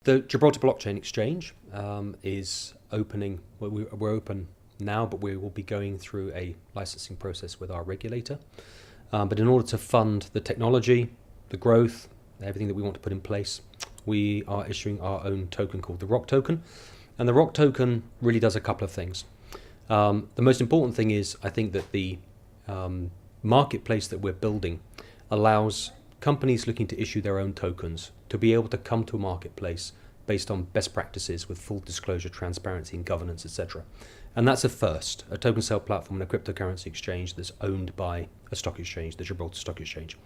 The Gibraltar Blockchain Exchange is opening. Well, we're open now, but we will be going through a licensing process with our regulator. But in order to fund the technology, the growth, everything that we want to put in place, we are issuing our own token called the Rock Token. And the Rock Token really does a couple of things. The most important thing is, I think, that the marketplace that we're building allows companies looking to issue their own tokens to be able to come to a marketplace based on best practices with full disclosure, transparency and governance, etc. And that's a first, a token sale platform and a cryptocurrency exchange that's owned by a stock exchange, the Gibraltar Stock Exchange.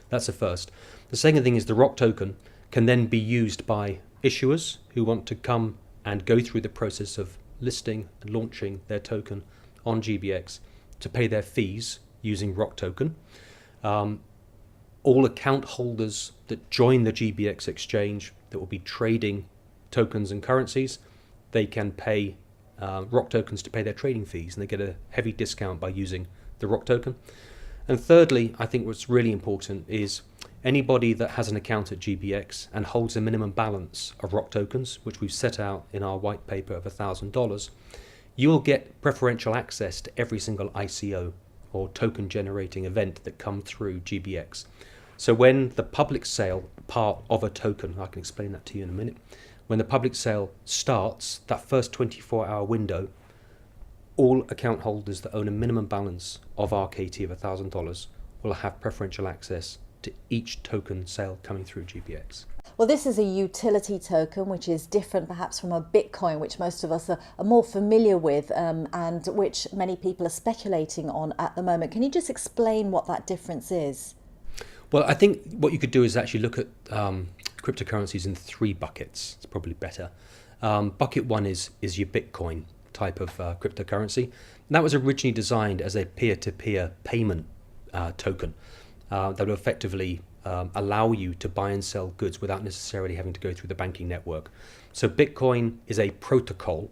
That's a first. The second thing is the Rock Token can then be used by issuers who want to come and go through the process of listing and launching their token on GBX to pay their fees using Rock Token. All account holders that join the GBX exchange that will be trading tokens and currencies, they can pay Rock Tokens to pay their trading fees, and they get a heavy discount by using the Rock Token. And thirdly, I think what's really important is anybody that has an account at GBX and holds a minimum balance of Rock Tokens, which we've set out in our white paper of $1,000, you'll get preferential access to every single ICO or token generating event that come through GBX. So when the public sale part of a token, I can explain that to you in a minute, when the public sale starts, that first 24-hour window, all account holders that own a minimum balance of RKT of $1,000 will have preferential access to each token sale coming through GBX. Well, this is a utility token, which is different perhaps from a Bitcoin, which most of us are more familiar with and which many people are speculating on at the moment. Can you just explain what that difference is? Well, I think what you could do is actually look at cryptocurrencies in three buckets. It's probably better. Bucket one is your Bitcoin type of cryptocurrency. And that was originally designed as a peer-to-peer payment token that would effectively allow you to buy and sell goods without necessarily having to go through the banking network. So Bitcoin is a protocol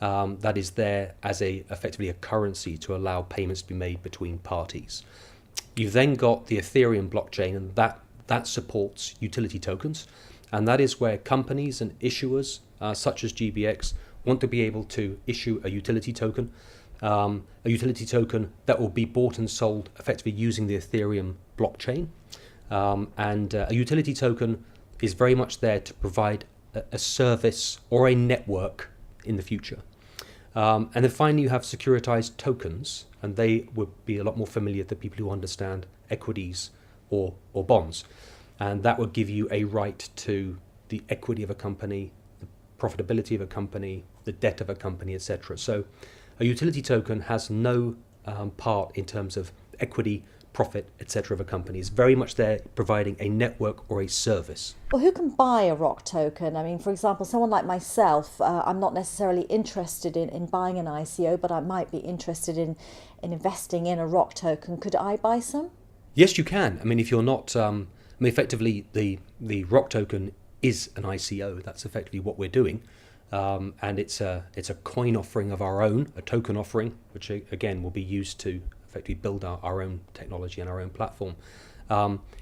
that is there as effectively a currency to allow payments to be made between parties. You've then got the Ethereum blockchain, and that supports utility tokens, and that is where companies and issuers such as GBX want to be able to issue a utility token that will be bought and sold effectively using the Ethereum blockchain. And a utility token is very much there to provide a service or a network in the future. And then finally you have securitized tokens, and they would be a lot more familiar to people who understand equities or bonds. And that would give you a right to the equity of a company, the profitability of a company, the debt of a company, etc. So a utility token has no part in terms of equity, profit, etc. of a company. It's very much there providing a network or a service. Well, who can buy a Rock Token? I mean, for example, someone like myself, I'm not necessarily interested in buying an ICO, but I might be interested in investing in a Rock Token. Could I buy some? Yes, you can. I mean, if you're not, effectively the Rock Token is an ICO. That's effectively what we're doing. And it's a coin offering of our own, a token offering, which again will be used to effectively build our own technology and our own platform.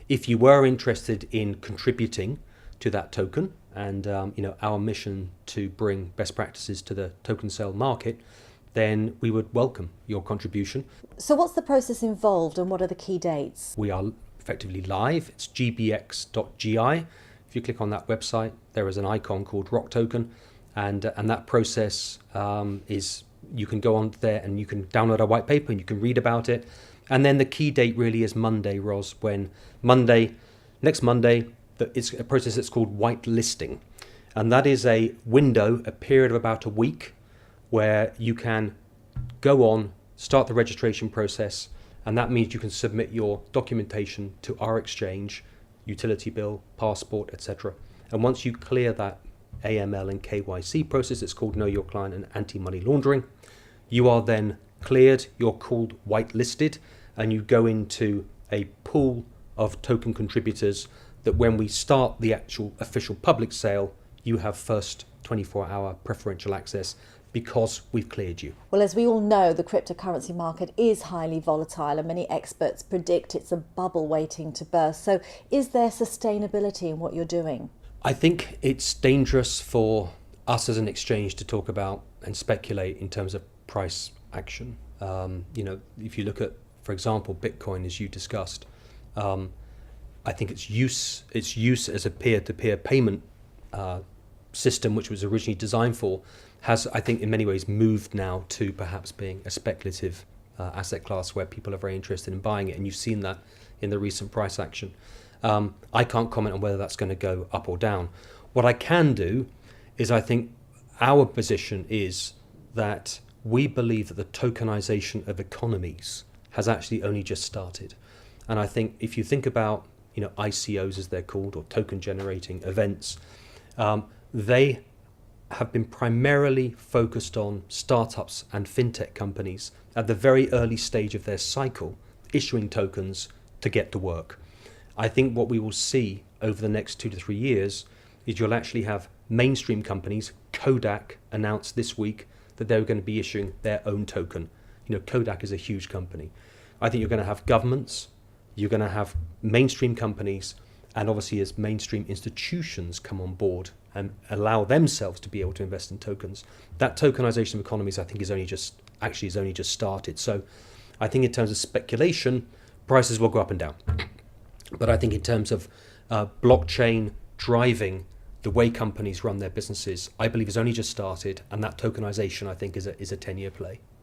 If you were interested in contributing to that token and our mission to bring best practices to the token sale market, then we would welcome your contribution. So what's the process involved and what are the key dates? We are effectively live. It's gbx.gi. If you click on that website, there is an icon called Rock Token, and that process is, you can go on there and you can download our white paper and you can read about it. And then the key date really is Monday, Ros, when next Monday, it's a process that's called white listing. And that is a window, a period of about a week, where you can go on, start the registration process, and that means you can submit your documentation to our exchange, utility bill, passport, etc. And once you clear that AML and KYC process, it's called Know Your Client and Anti-Money Laundering, you are then cleared, you're called whitelisted, and you go into a pool of token contributors that when we start the actual official public sale, you have first 24-hour preferential access because we've cleared you. Well, as we all know, the cryptocurrency market is highly volatile and many experts predict it's a bubble waiting to burst. So is there sustainability in what you're doing? I think it's dangerous for us as an exchange to talk about and speculate in terms of price action. If you look at, for example, Bitcoin, as you discussed, I think its use as a peer-to-peer payment system, which was originally designed for, has, I think, in many ways moved now to perhaps being a speculative asset class where people are very interested in buying it, and you've seen that in the recent price action. I can't comment on whether that's going to go up or down. What I can do is, I think our position is that we believe that the tokenization of economies has actually only just started. And I think if you think about, ICOs as they're called, or token generating events, they have been primarily focused on startups and fintech companies at the very early stage of their cycle, issuing tokens to get to work. I think what we will see over the next 2 to 3 years is you'll actually have mainstream companies. Kodak announced this week that they're going to be issuing their own token. Kodak is a huge company. I think you're going to have governments, you're going to have mainstream companies, and obviously as mainstream institutions come on board and allow themselves to be able to invest in tokens, that tokenization of economies, I think, is only just started. So I think in terms of speculation, prices will go up and down. But I think in terms of blockchain driving the way companies run their businesses, I believe has only just started, and that tokenization, I think, is a 10-year play.